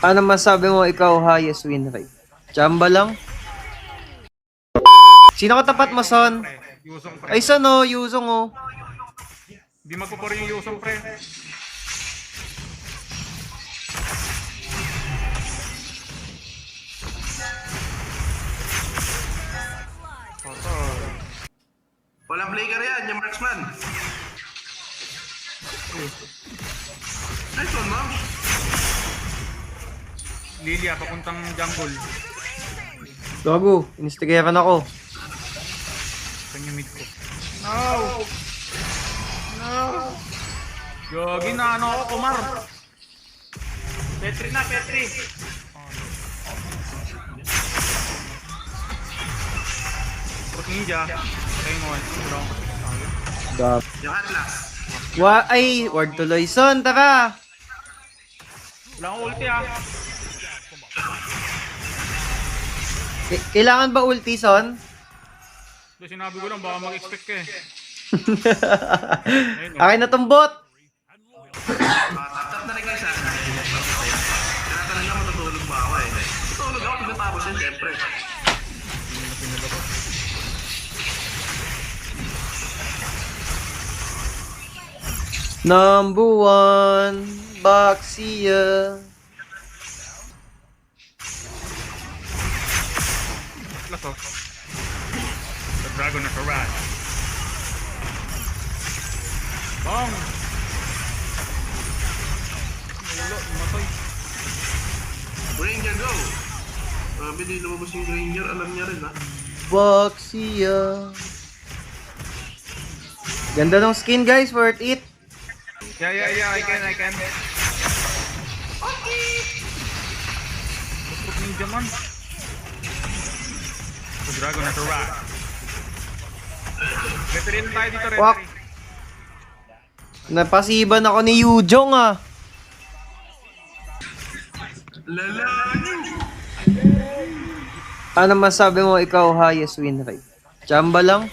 Ano masabi mo ikaw highest win rate? Chamba lang? Sino katapat mo, Son? Yusong pre. Ay, Son, oh. Yuzong, oh. Di magpupuri yung Yusong pre. Oto. Walang flicker yan, yung marksman. Nice one, ma'am. Lilia, papuntang jungle. Gago, inistigaran ako. Saan yung mid ko? No! No! Yogi na ano ako, Kumar. Petri na, Petri. Put ninja. Patay mo. Strong. Gab. Yung Atlas. Ay, word tuloy, Son. Tara. Wala akong ulti ah. Kailangan ba ulti, Son? Hindi, sinabi ko lang, baka mag-expect ka eh. Akin na tong bot. Tap-tap na rin kayo sa akin. Tinatanong nga matutulog ba ako eh. Tutulog ako pagkatapos yun, syempre. Number one, Baxia. Atlas oh. The dragon at the rat. Bang! Wala, matay. Ranger, go! Sabi di lumabas yung Ranger, alam niya rin ha. Baxia. Ganda ng skin, guys. Worth it. Yeah, I can. Put ninja man. The dragon at the rat. Veteran tayo dito, Wak. referee. Napasiban ako ni Yujong, ah. Lala! Ano masabi mo ikaw highest win rate? Chamba lang?